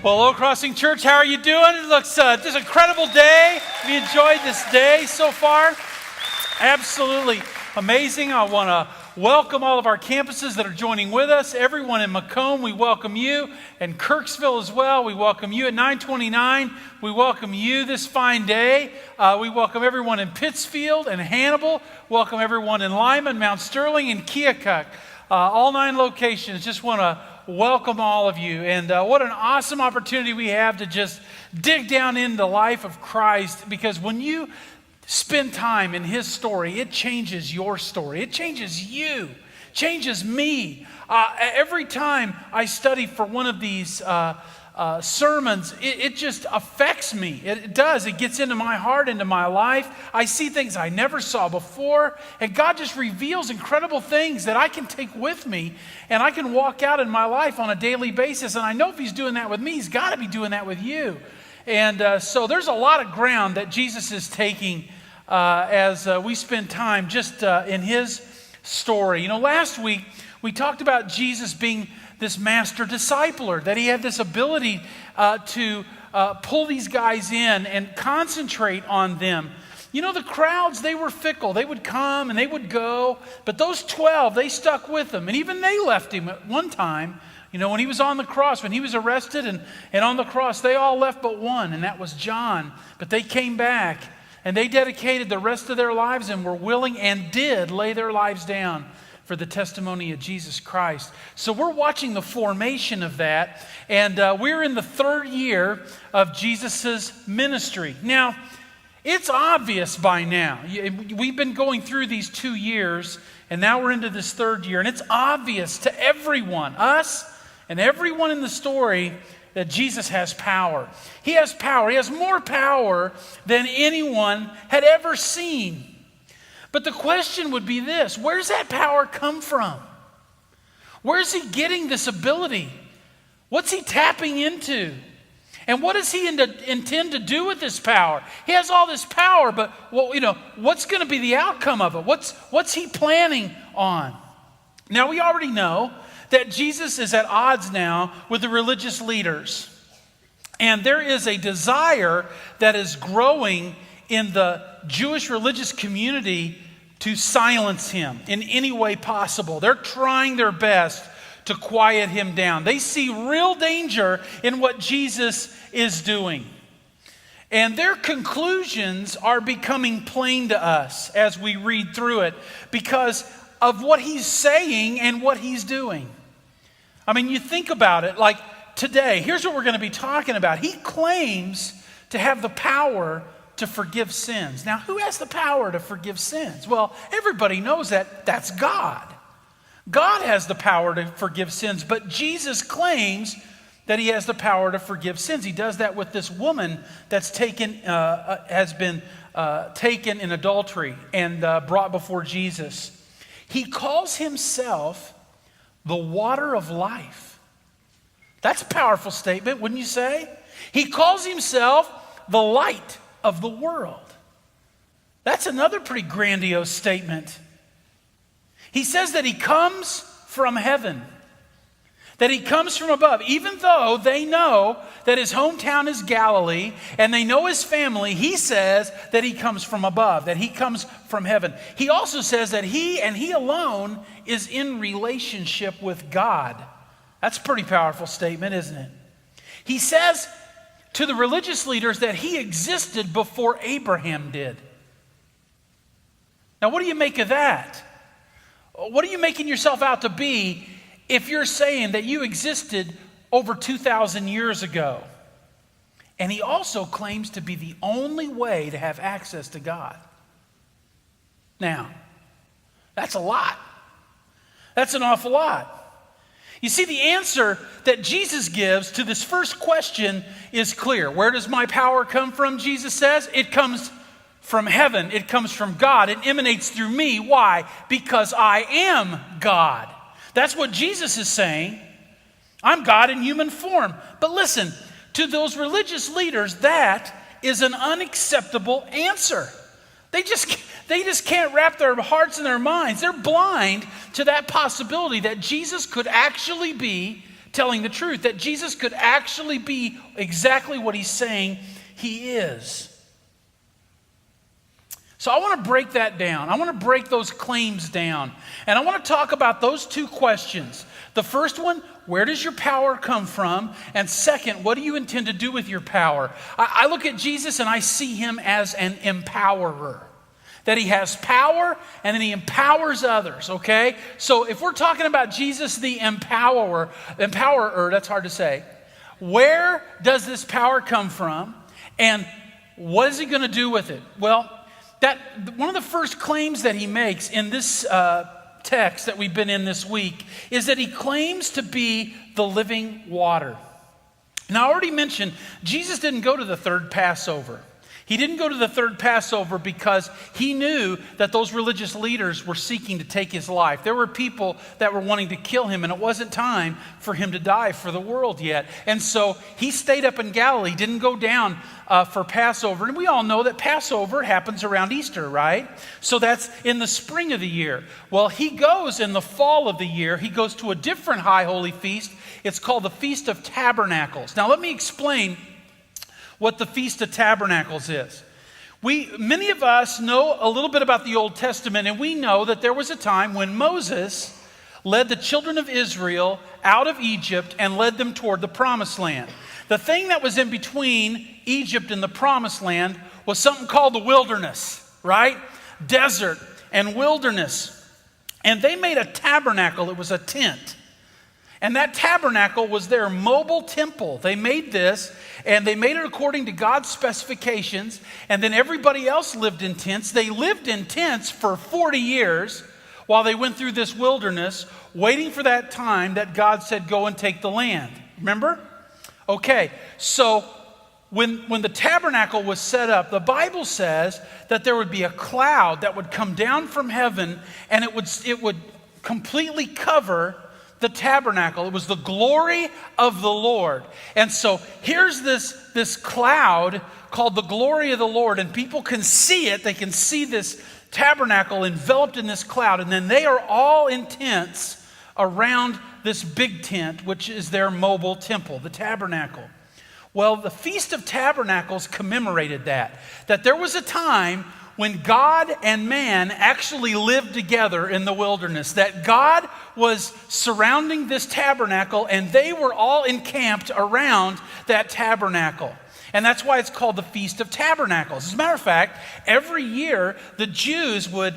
Well, Oak Crossing Church, how are you doing? It looks just an incredible day. Have you enjoyed this day so far? Absolutely amazing. I want to welcome all of our campuses that are joining with us. Everyone in Macomb, we welcome you. And Kirksville as well, we welcome you. At 929, we welcome you this fine day. We welcome everyone in Pittsfield and Hannibal. Welcome everyone in Lyman, Mount Sterling, and Keokuk. All 9 locations. Just want to welcome all of you. And what an awesome opportunity we have to just dig down into the life of Christ, because when you spend time in His story, it changes your story. It changes you, changes me. Every time I study for one of these sermons, it just affects me. It does. It gets into my heart, into my life. I see things I never saw before, and God just reveals incredible things that I can take with me, and I can walk out in my life on a daily basis. And I know if He's doing that with me, He's got to be doing that with you. And so there's a lot of ground that Jesus is taking as we spend time just in His story. You know, last week we talked about Jesus being this master discipler, that He had this ability to pull these guys in and concentrate on them. You know, the crowds, they were fickle. They would come and they would go, but those 12, they stuck with Him. And even they left Him at one time. You know, when He was on the cross, when He was arrested and on the cross, they all left but one, and that was John. But they came back, and they dedicated the rest of their lives and were willing and did lay their lives down for the testimony of Jesus Christ. So we're watching the formation of that, and we're in the 3rd year of Jesus's ministry. Now, it's obvious by now. We've been going through these 2 years, and now we're into this 3rd year, and it's obvious to everyone, us and everyone in the story, that Jesus has power. He has power. He has more power than anyone had ever seen. But the question would be this: where's that power come from? Where's He getting this ability? What's He tapping into? And what does He intend to do with this power? He has all this power, but what's going to be the outcome of it? What's He planning on? Now, we already know that Jesus is at odds now with the religious leaders. And there is a desire that is growing in the Jewish religious community to silence Him in any way possible. They're trying their best to quiet Him down. They see real danger in what Jesus is doing. And their conclusions are becoming plain to us as we read through it because of what He's saying and what He's doing. I mean, you think about it, like today, here's what we're going to be talking about. He claims to have the power to forgive sins. Now, who has the power to forgive sins? Well, everybody knows that that's God. God has the power to forgive sins, but Jesus claims that He has the power to forgive sins. He does that with this woman that's has been taken in adultery and brought before Jesus. He calls Himself the water of life. That's a powerful statement, wouldn't you say? He calls Himself the light of the world. That's another pretty grandiose statement. He says that He comes from heaven, that He comes from above. Even though they know that His hometown is Galilee and they know His family, He says that He comes from above, that He comes from heaven. He also says that He and He alone is in relationship with God. That's a pretty powerful statement, isn't it? He says to the religious leaders that He existed before Abraham did. Now, what do you make of that? What are you making yourself out to be if you're saying that you existed over 2,000 years ago? And He also claims to be the only way to have access to God. Now, that's a lot. That's an awful lot. You see, the answer that Jesus gives to this first question is clear. Where does my power come from, Jesus says? It comes from heaven. It comes from God. It emanates through me. Why? Because I am God. That's what Jesus is saying. I'm God in human form. But listen, to those religious leaders, that is an unacceptable answer. They just can't wrap their hearts and their minds. They're blind to that possibility that Jesus could actually be telling the truth, that Jesus could actually be exactly what he's saying he is. So I want to break that down. I want to break those claims down. And I want to talk about those two questions. The first one, where does your power come from? And second, what do you intend to do with your power? I look at Jesus and I see him as an empowerer. That he has power and then he empowers others, okay? So if we're talking about Jesus the empowerer, that's hard to say. Where does this power come from? And what is he going to do with it? Well, one of the first claims that he makes in this text that we've been in this week is that he claims to be the living water. Now, I already mentioned Jesus didn't go to the third Passover. He didn't go to the third Passover because he knew that those religious leaders were seeking to take his life. There were people that were wanting to kill him, and it wasn't time for him to die for the world yet. And so he stayed up in Galilee, didn't go down for Passover. And we all know that Passover happens around Easter, right? So that's in the spring of the year. Well, he goes in the fall of the year. He goes to a different high holy feast. It's called the Feast of Tabernacles. Now, let me explain what the Feast of Tabernacles is. Many of us know a little bit about the Old Testament, and we know that there was a time when Moses led the children of Israel out of Egypt and led them toward the Promised Land. The thing that was in between Egypt and the Promised Land was something called the wilderness, right? Desert and wilderness. And they made a tabernacle. It was a tent. And that tabernacle was their mobile temple. They made this, and they made it according to God's specifications, and then everybody else lived in tents. They lived in tents for 40 years while they went through this wilderness, waiting for that time that God said, go and take the land. Remember? Okay, so when the tabernacle was set up, the Bible says that there would be a cloud that would come down from heaven, and it would completely cover the tabernacle. It was the glory of the Lord. And so here's this cloud called the glory of the Lord, and people can see it. They can see this tabernacle enveloped in this cloud, and then they are all in tents around this big tent, which is their mobile temple, the tabernacle. Well, the Feast of Tabernacles commemorated that there was a time when God and man actually lived together in the wilderness, that God was surrounding this tabernacle and they were all encamped around that tabernacle. And that's why it's called the Feast of Tabernacles. As a matter of fact, every year the Jews would,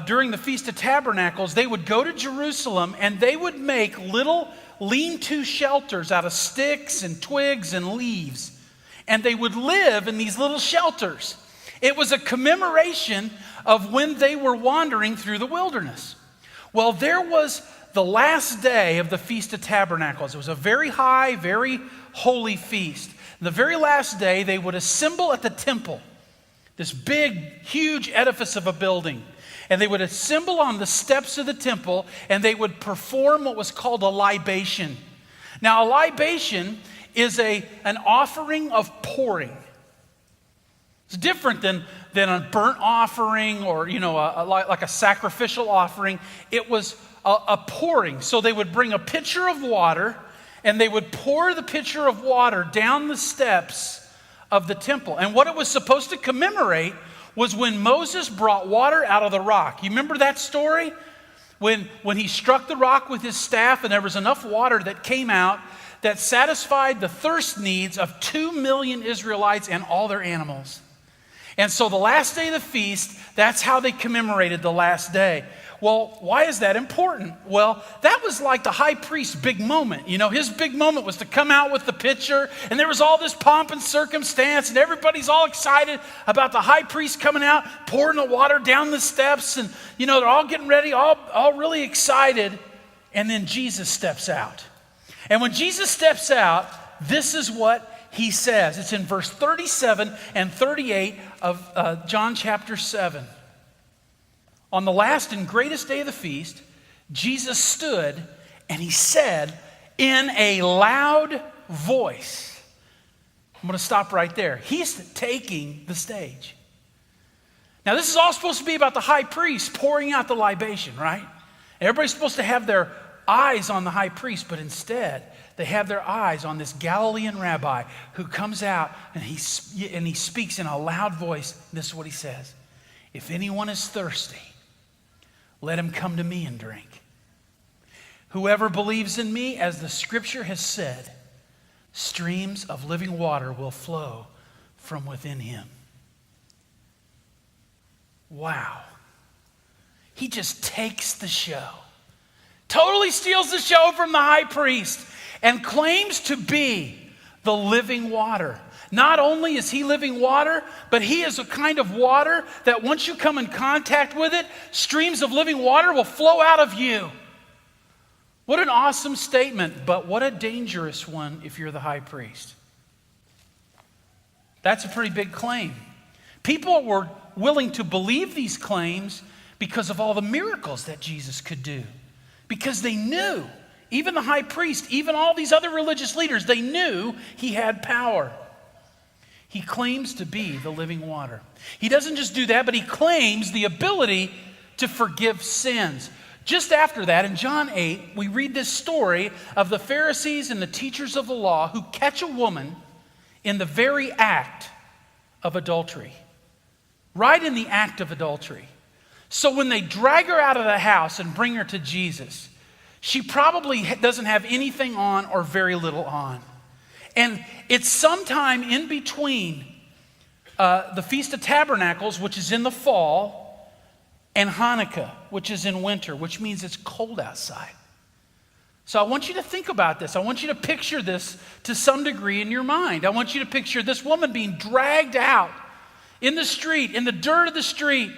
during the Feast of Tabernacles, they would go to Jerusalem and they would make little lean-to shelters out of sticks and twigs and leaves. And they would live in these little shelters. It was a commemoration of when they were wandering through the wilderness. Well, there was the last day of the Feast of Tabernacles. It was a very high, very holy feast. The very last day, they would assemble at the temple, this big, huge edifice of a building. And they would assemble on the steps of the temple, and they would perform what was called a libation. Now, a libation is an offering of pouring. It's different than a burnt offering or, like a sacrificial offering. It was a pouring. So they would bring a pitcher of water and they would pour the pitcher of water down the steps of the temple. And what it was supposed to commemorate was when Moses brought water out of the rock. You remember that story? When he struck the rock with his staff and there was enough water that came out that satisfied the thirst needs of 2 million Israelites and all their animals. And so the last day of the feast, that's how they commemorated the last day. Well, why is that important? Well, that was like the high priest's big moment. His big moment was to come out with the pitcher, and there was all this pomp and circumstance, and everybody's all excited about the high priest coming out, pouring the water down the steps, and, they're all getting ready, all really excited, and then Jesus steps out. And when Jesus steps out, this is what he says. It's in verse 37 and 38 of John chapter 7. On the last and greatest day of the feast, Jesus stood and he said in a loud voice, I'm going to stop right there. He's taking the stage. Now, this is all supposed to be about the high priest pouring out the libation, right? Everybody's supposed to have their eyes on the high priest, but instead, they have their eyes on this Galilean rabbi who comes out and he speaks in a loud voice. This is what he says: "If anyone is thirsty, let him come to me and drink. Whoever believes in me, as the scripture has said, streams of living water will flow from within him." Wow. He just takes the show. Totally steals the show from the high priest and claims to be the living water. Not only is he living water, but he is a kind of water that once you come in contact with it, streams of living water will flow out of you. What an awesome statement, but what a dangerous one if you're the high priest. That's a pretty big claim. People were willing to believe these claims because of all the miracles that Jesus could do. Because they knew, even the high priest, even all these other religious leaders, they knew he had power. He claims to be the living water. He doesn't just do that, but he claims the ability to forgive sins. Just after that, in John 8, we read this story of the Pharisees and the teachers of the law who catch a woman in the very act of adultery. Right in the act of adultery. So when they drag her out of the house and bring her to Jesus, she probably doesn't have anything on or very little on. And it's sometime in between the Feast of Tabernacles, which is in the fall, and Hanukkah, which is in winter, which means it's cold outside. So I want you to think about this. I want you to picture this to some degree in your mind. I want you to picture this woman being dragged out in the street, in the dirt of the street,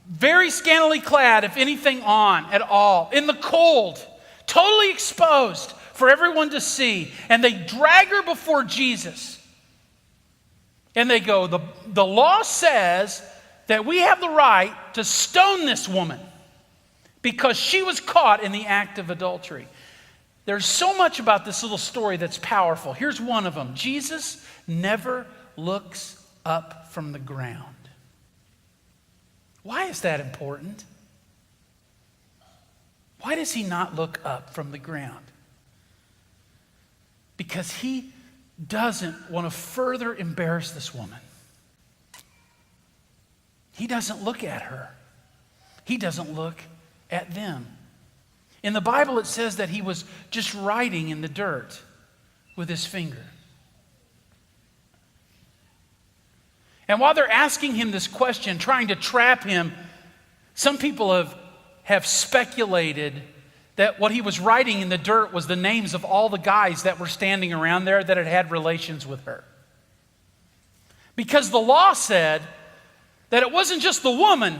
very scantily clad, if anything on at all, in the cold, totally exposed for everyone to see. And they drag her before Jesus. And they go, the law says that we have the right to stone this woman because she was caught in the act of adultery. There's so much about this little story that's powerful. Here's one of them. Jesus never looks up from the ground. Why is that important? Why does he not look up from the ground? Because he doesn't want to further embarrass this woman. He doesn't look at her. He doesn't look at them. In the Bible, it says that he was just writing in the dirt with his finger. And while they're asking him this question, trying to trap him, some people have speculated that what he was writing in the dirt was the names of all the guys that were standing around there that had relations with her. Because the law said that it wasn't just the woman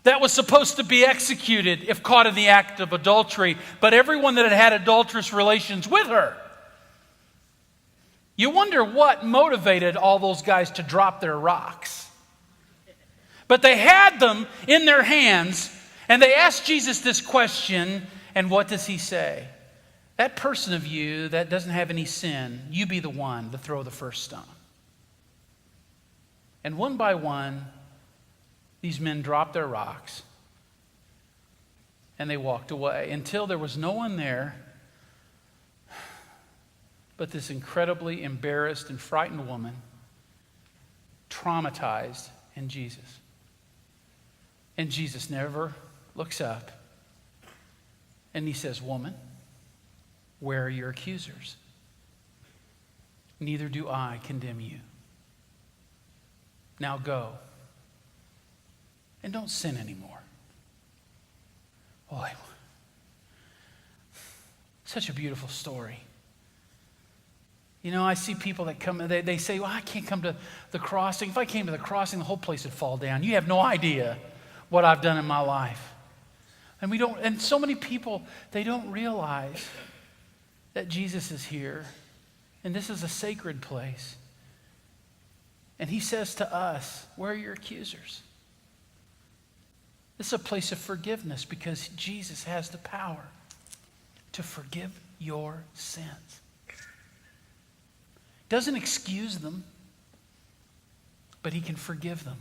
that was supposed to be executed if caught in the act of adultery, but everyone that had adulterous relations with her. You wonder what motivated all those guys to drop their rocks. But they had them in their hands, and they asked Jesus this question, and what does he say? That person of you that doesn't have any sin, you be the one to throw the first stone. And one by one, these men dropped their rocks, and they walked away until there was no one there but this incredibly embarrassed and frightened woman, traumatized in Jesus. And Jesus never looks up, and he says, "Woman, where are your accusers? Neither do I condemn you. Now go, and don't sin anymore." Boy, such a beautiful story. You know, I see people that come, they say, "Well, I can't come to the crossing. If I came to the crossing, the whole place would fall down. You have no idea what I've done in my life." And so many people, they don't realize that Jesus is here, and this is a sacred place. And he says to us, "Where are your accusers?" This is a place of forgiveness because Jesus has the power to forgive your sins. Doesn't excuse them, but he can forgive them.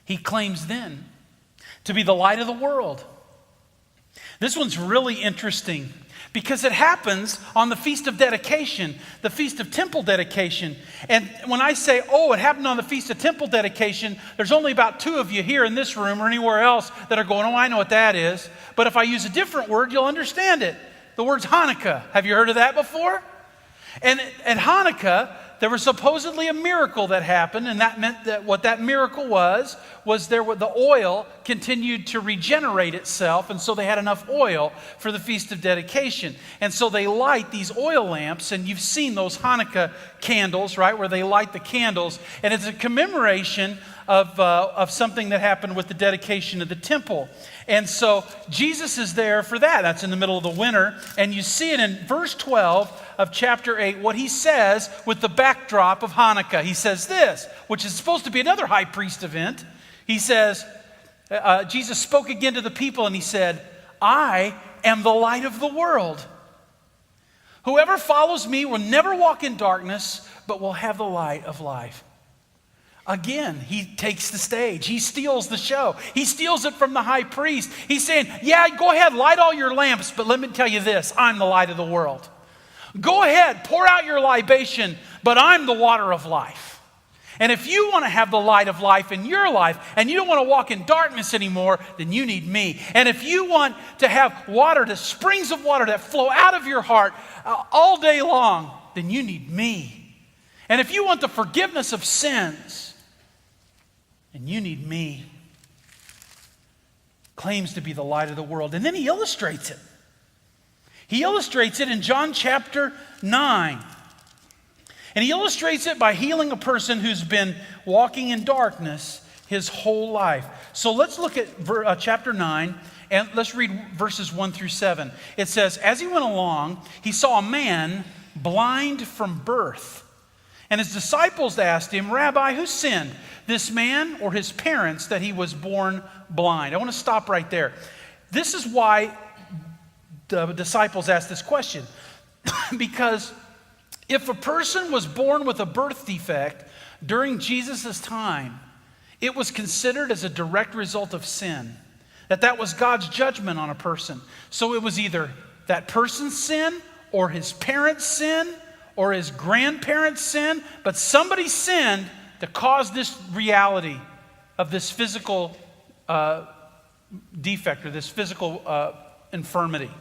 He claims then to be the light of the world. This one's really interesting because it happens on the Feast of Dedication, the Feast of Temple Dedication. And when I say, oh, it happened on the Feast of Temple Dedication, there's only about 2 of you here in this room or anywhere else that are going, oh, I know what that is. But if I use a different word, you'll understand it. The word's Hanukkah. Have you heard of that before? And at Hanukkah, there was supposedly a miracle that happened, and that meant that what that miracle was the oil continued to regenerate itself, and so they had enough oil for the Feast of Dedication. And so they light these oil lamps, and you've seen those Hanukkah candles, right, where they light the candles, and it's a commemoration of something that happened with the dedication of the temple. And so Jesus is there for that. That's in the middle of the winter, and you see it in verse 12 of chapter 8, what he says with the backdrop of Hanukkah. He says this, which is supposed to be another high priest event. He says, Jesus spoke again to the people and he said, I am the light of the world. Whoever follows me will never walk in darkness, but will have the light of life. Again, he takes the stage. He steals the show. He steals it from the high priest. He's saying, yeah, go ahead, light all your lamps, but let me tell you this, I'm the light of the world. Go ahead, pour out your libation, but I'm the water of life. And if you want to have the light of life in your life, and you don't want to walk in darkness anymore, then you need me. And if you want to have water, the springs of water that flow out of your heart all day long, then you need me. And if you want the forgiveness of sins, then you need me. Claims to be the light of the world. And then he illustrates it. He illustrates it in John chapter 9. And he illustrates it by healing a person who's been walking in darkness his whole life. So let's look at chapter 9, and let's read verses 1 through 7. It says, as he went along, he saw a man blind from birth. And his disciples asked him, Rabbi, who sinned, this man or his parents, that he was born blind? I want to stop right there. This is why the disciples asked this question. Because if a person was born with a birth defect during Jesus' time, it was considered as a direct result of sin. That was God's judgment on a person. So it was either that person's sin or his parents' sin or his grandparents' sin, but somebody sinned to cause this reality of this physical defect or this physical infirmity.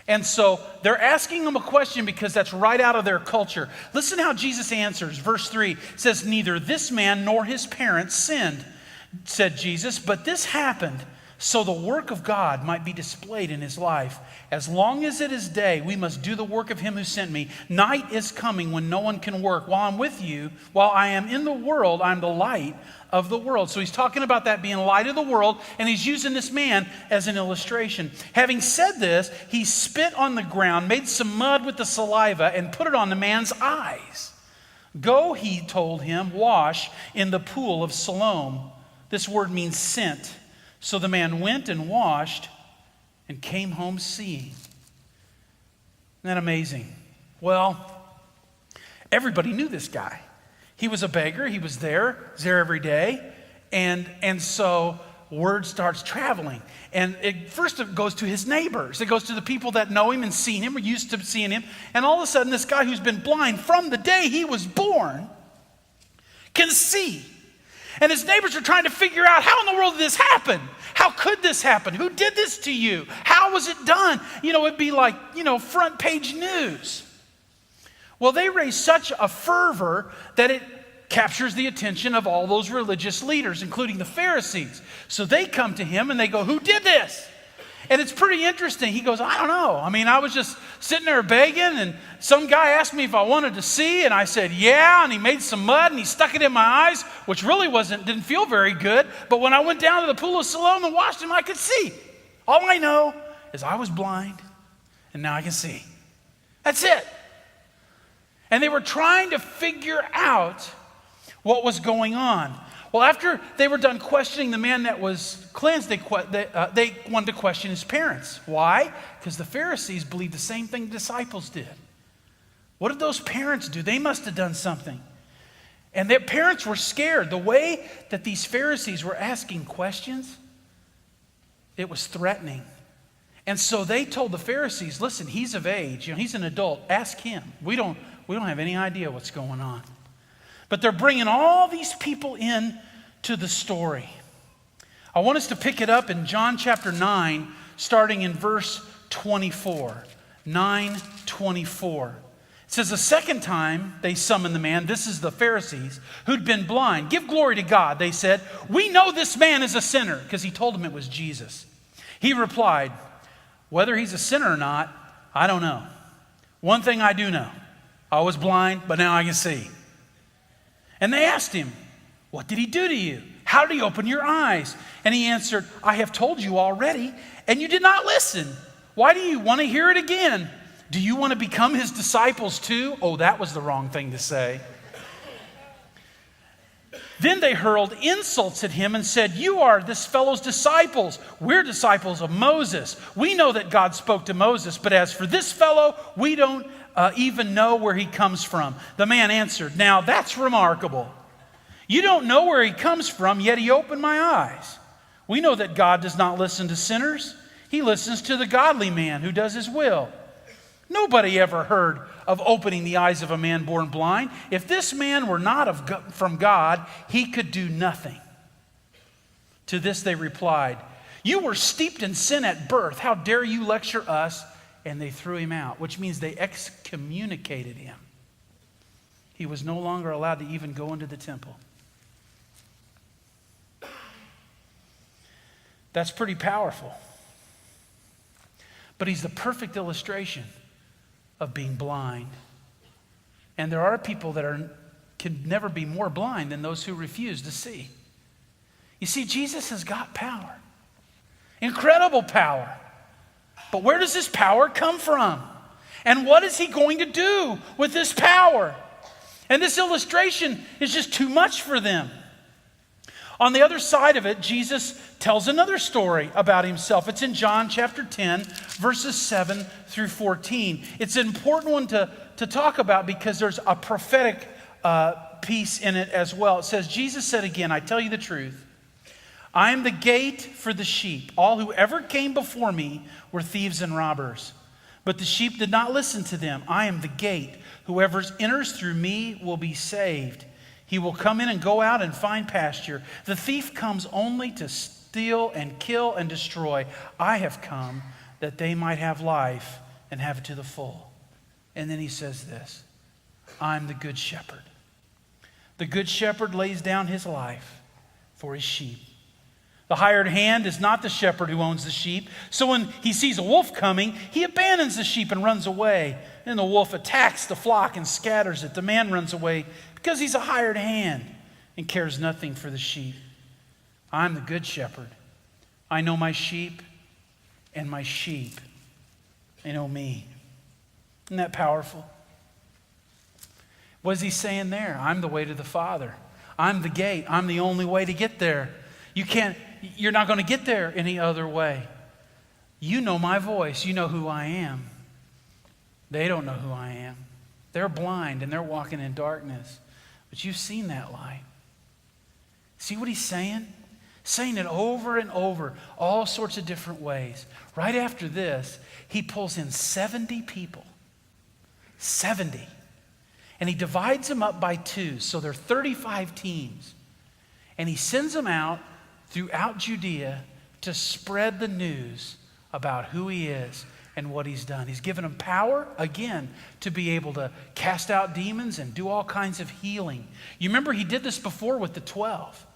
And so they're asking him a question because that's right out of their culture. Listen how Jesus answers. Verse 3 says, neither this man nor his parents sinned, said Jesus, but this happened so the work of God might be displayed in his life. As long as it is day, we must do the work of him who sent me. Night is coming when no one can work. While I'm with you, while I am in the world, I'm the light of the world. So he's talking about that being light of the world, and he's using this man as an illustration. Having said this, he spit on the ground, made some mud with the saliva, and put it on the man's eyes. Go, he told him, wash in the pool of Siloam. This word means sent. So the man went and washed and came home seeing. Isn't that amazing? Well, everybody knew this guy. He was a beggar. He was there every day. And so word starts traveling. And first it goes to his neighbors. It goes to the people that know him and seen him or used to seeing him. And all of a sudden, this guy who's been blind from the day he was born can see. And his neighbors are trying to figure out, how in the world did this happen? How could this happen? Who did this to you? How was it done? It'd be like, front page news. Well, they raise such a fervor that it captures the attention of all those religious leaders, including the Pharisees. So they come to him and they go, who did this? And it's pretty interesting. He goes, I don't know. I was just sitting there begging, and some guy asked me if I wanted to see, and I said, yeah, and he made some mud, and he stuck it in my eyes, which really didn't feel very good. But when I went down to the pool of Siloam and washed him, I could see. All I know is I was blind, and now I can see. That's it. And they were trying to figure out what was going on. Well, after they were done questioning the man that was cleansed, they wanted to question his parents. Why? Because the Pharisees believed the same thing the disciples did. What did those parents do? They must have done something. And their parents were scared. The way that these Pharisees were asking questions, it was threatening. And so they told the Pharisees, listen, he's of age. He's an adult. Ask him. We don't have any idea what's going on. But they're bringing all these people in to the story. I want us to pick it up in John chapter 9, starting in verse 24. 9:24. It says, the second time they summoned the man, this is the Pharisees, who'd been blind. Give glory to God, they said. We know this man is a sinner, because he told them it was Jesus. He replied, whether he's a sinner or not, I don't know. One thing I do know, I was blind, but now I can see. And they asked him, what did he do to you? How did he open your eyes? And he answered, I have told you already, and you did not listen. Why do you want to hear it again? Do you want to become his disciples too? Oh, that was the wrong thing to say. Then they hurled insults at him and said, you are this fellow's disciples. We're disciples of Moses. We know that God spoke to Moses, but as for this fellow, we don't even know where he comes from. The man answered, now that's remarkable. You don't know where he comes from, yet he opened my eyes. We know that God does not listen to sinners. He listens to the godly man who does his will. Nobody ever heard of opening the eyes of a man born blind. If this man were not from God, he could do nothing. To this they replied, you were steeped in sin at birth. How dare you lecture us? And they threw him out, which means they excommunicated him. He was no longer allowed to even go into the temple. That's pretty powerful. But he's the perfect illustration of being blind. And there are people that can never be more blind than those who refuse to see. You see, Jesus has got power. Incredible power. But where does this power come from? And what is he going to do with this power? And this illustration is just too much for them. On the other side of it, Jesus tells another story about himself. It's in John chapter 10, verses 7 through 14. It's an important one to talk about because there's a prophetic piece in it as well. It says, Jesus said again, I tell you the truth, I am the gate for the sheep. All who ever came before me were thieves and robbers, but the sheep did not listen to them. I am the gate. Whoever enters through me will be saved. He will come in and go out and find pasture. The thief comes only to steal and kill and destroy. I have come that they might have life and have it to the full. And then he says this, I'm the good shepherd. The good shepherd lays down his life for his sheep. The hired hand is not the shepherd who owns the sheep. So when he sees a wolf coming, he abandons the sheep and runs away. Then the wolf attacks the flock and scatters it. The man runs away because he's a hired hand and cares nothing for the sheep. I'm the good shepherd. I know my sheep, and my sheep, they know me. Isn't that powerful? What is he saying there? I'm the way to the Father. I'm the gate. I'm the only way to get there. You're not going to get there any other way. You know my voice. You know who I am. They don't know who I am. They're blind and they're walking in darkness. But you've seen that light. See what he's saying? Saying it over and over, all sorts of different ways. Right after this, he pulls in 70 people. 70. And he divides them up by twos. So there are 35 teams. And he sends them out throughout Judea to spread the news about who he is and what he's done. He's given them power, again, to be able to cast out demons and do all kinds of healing. You remember he did this before with the 12.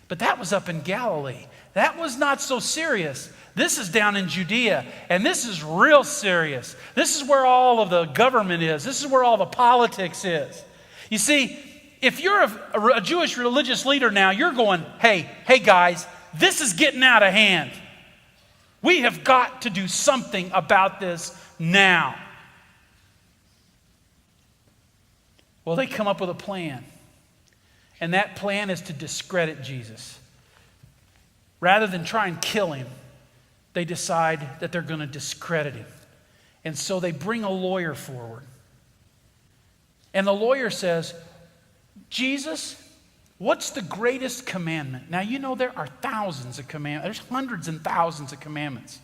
But that was up in Galilee. That was not so serious. This is down in Judea, and this is real serious. This is where all of the government is. This is where all the politics is. You see, if you're a Jewish religious leader now, you're going, hey guys, this is getting out of hand. We have got to do something about this now. Well, they come up with a plan. And that plan is to discredit Jesus. Rather than try and kill him, they decide that they're going to discredit him. And so they bring a lawyer forward. And the lawyer says, Jesus, what's the greatest commandment? Now, you know there are thousands of commandments. There's hundreds and thousands of commandments.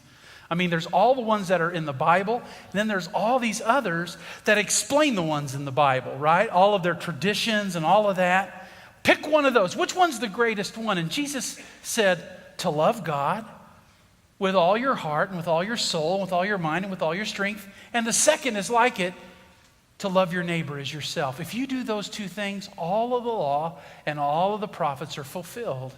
I mean, there's all the ones that are in the Bible, and then there's all these others that explain the ones in the Bible, right? All of their traditions and all of that. Pick one of those. Which one's the greatest one? And Jesus said, to love God with all your heart and with all your soul, and with all your mind and with all your strength. And the second is like it, to love your neighbor as yourself. If you do those two things, all of the law and all of the prophets are fulfilled.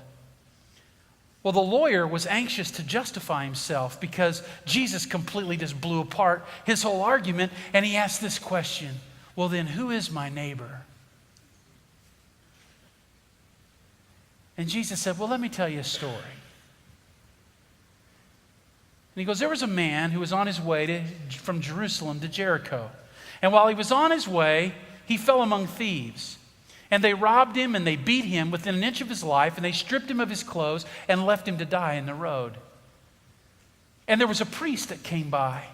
Well, the lawyer was anxious to justify himself because Jesus completely just blew apart his whole argument, and he asked this question, well then, who is my neighbor? And Jesus said, well, let me tell you a story. And he goes, there was a man who was on his way from Jerusalem to Jericho. And while he was on his way, he fell among thieves. And they robbed him and they beat him within an inch of his life, and they stripped him of his clothes and left him to die in the road. And there was a priest that came by,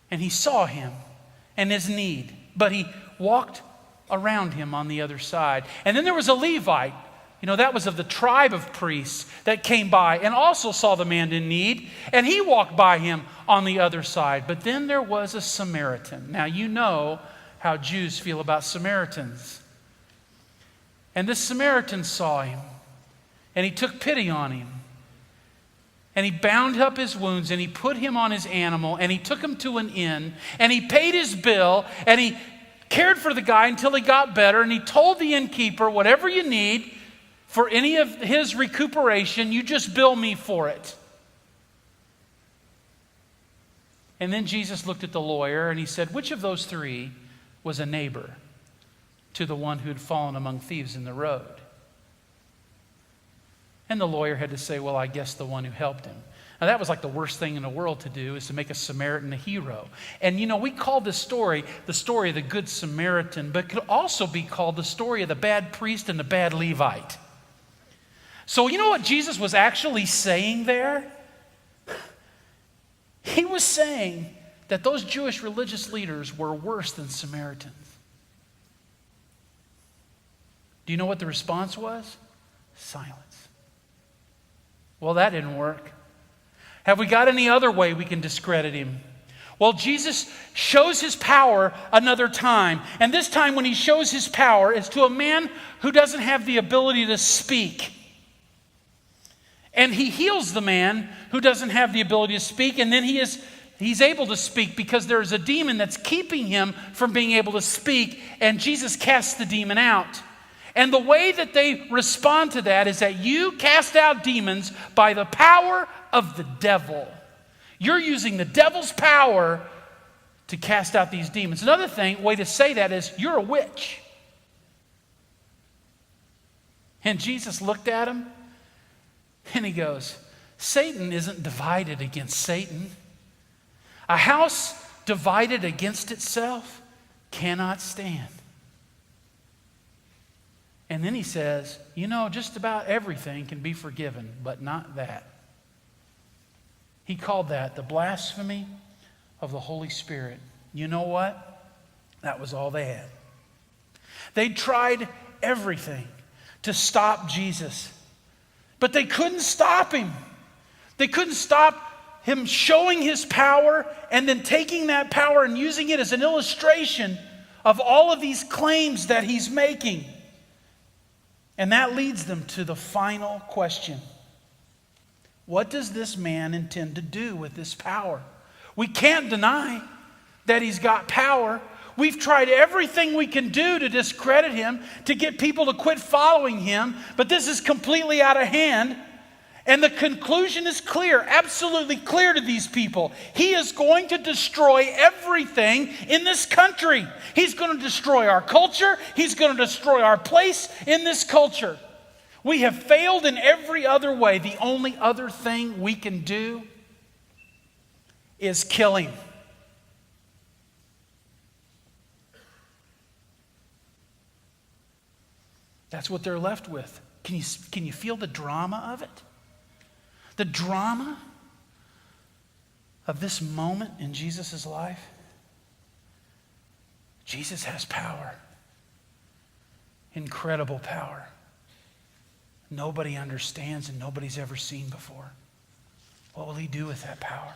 and he saw him and his need, but he walked around him on the other side. And then there was a Levite, that was of the tribe of priests, that came by and also saw the man in need, and he walked by him on the other side. But then there was a Samaritan. Now you know how Jews feel about Samaritans. And this Samaritan saw him, and he took pity on him. And he bound up his wounds, and he put him on his animal, and he took him to an inn, and he paid his bill, and he cared for the guy until he got better, and he told the innkeeper, whatever you need for any of his recuperation, you just bill me for it. And then Jesus looked at the lawyer, and he said, which of those three was a neighbor to the one who had fallen among thieves in the road? And the lawyer had to say, well, I guess the one who helped him. Now that was like the worst thing in the world to do, is to make a Samaritan a hero. And we call this story the story of the Good Samaritan, but it could also be called the story of the bad priest and the bad Levite. So you know what Jesus was actually saying there? He was saying that those Jewish religious leaders were worse than Samaritans. Do you know what the response was? Silence. Well, that didn't work. Have we got any other way we can discredit him? Well, Jesus shows his power another time. And this time when he shows his power, it's to a man who doesn't have the ability to speak. And he heals the man who doesn't have the ability to speak, and then he's able to speak because there's a demon that's keeping him from being able to speak, and Jesus casts the demon out. And the way that they respond to that is that you cast out demons by the power of the devil. You're using the devil's power to cast out these demons. Another way to say that is you're a witch. And Jesus looked at him and he goes, Satan isn't divided against Satan. A house divided against itself cannot stand. And then he says, just about everything can be forgiven, but not that. He called that the blasphemy of the Holy Spirit. You know what? That was all they had. They tried everything to stop Jesus, but they couldn't stop him. They couldn't stop him showing his power and then taking that power and using it as an illustration of all of these claims that he's making. And that leads them to the final question. What does this man intend to do with this power? We can't deny that he's got power. We've tried everything we can do to discredit him, to get people to quit following him, but this is completely out of hand. And the conclusion is clear, absolutely clear to these people. He is going to destroy everything in this country. He's going to destroy our culture. He's going to destroy our place in this culture. We have failed in every other way. The only other thing we can do is kill him. That's what they're left with. Can you feel the drama of it? The drama of this moment in Jesus' life? Jesus has power. Incredible power. Nobody understands and nobody's ever seen before. What will he do with that power?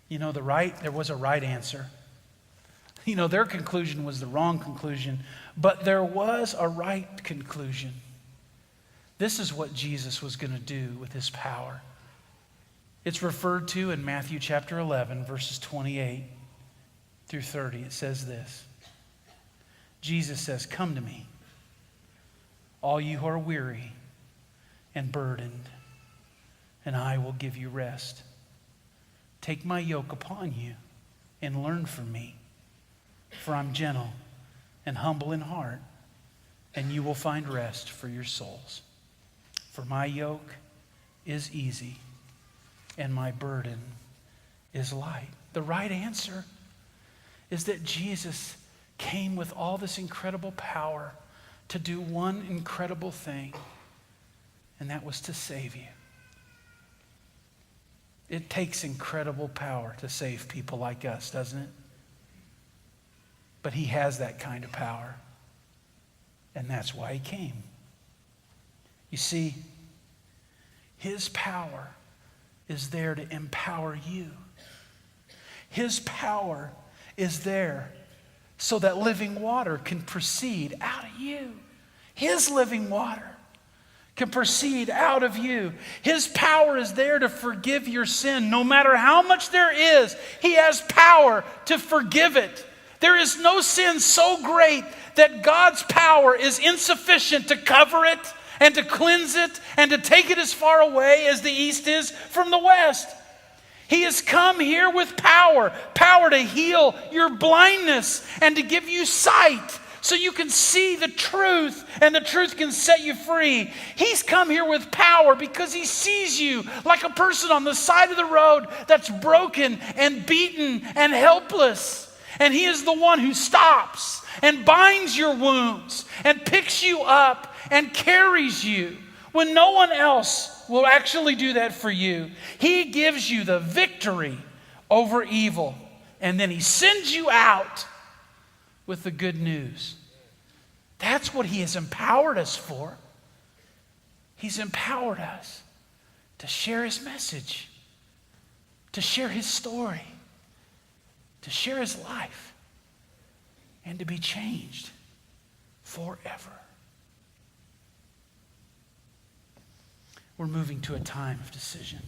There was a right answer. Their conclusion was the wrong conclusion, but there was a right conclusion. This is what Jesus was going to do with his power. It's referred to in Matthew chapter 11, verses 28 through 30. It says this. Jesus says, "Come to me, all you who are weary and burdened, and I will give you rest. Take my yoke upon you and learn from me, for I'm gentle and humble in heart, and you will find rest for your souls. For my yoke is easy and my burden is light." The right answer is that Jesus came with all this incredible power to do one incredible thing, and that was to save you. It takes incredible power to save people like us, doesn't it? But he has that kind of power, and that's why he came. You see, his power is there to empower you. His power is there so that living water can proceed out of you. His living water can proceed out of you. His power is there to forgive your sin. No matter how much there is, he has power to forgive it. There is no sin so great that God's power is insufficient to cover it and to cleanse it and to take it as far away as the east is from the west. He has come here with power to heal your blindness and to give you sight so you can see the truth and the truth can set you free. He's come here with power because he sees you like a person on the side of the road that's broken and beaten and helpless. And he is the one who stops and binds your wounds and picks you up and carries you when no one else will actually do that for you. He gives you the victory over evil, and then he sends you out with the good news. That's what he has empowered us for. He's empowered us to share his message, to share his story, to share his life, and to be changed forever. We're moving to a time of decision.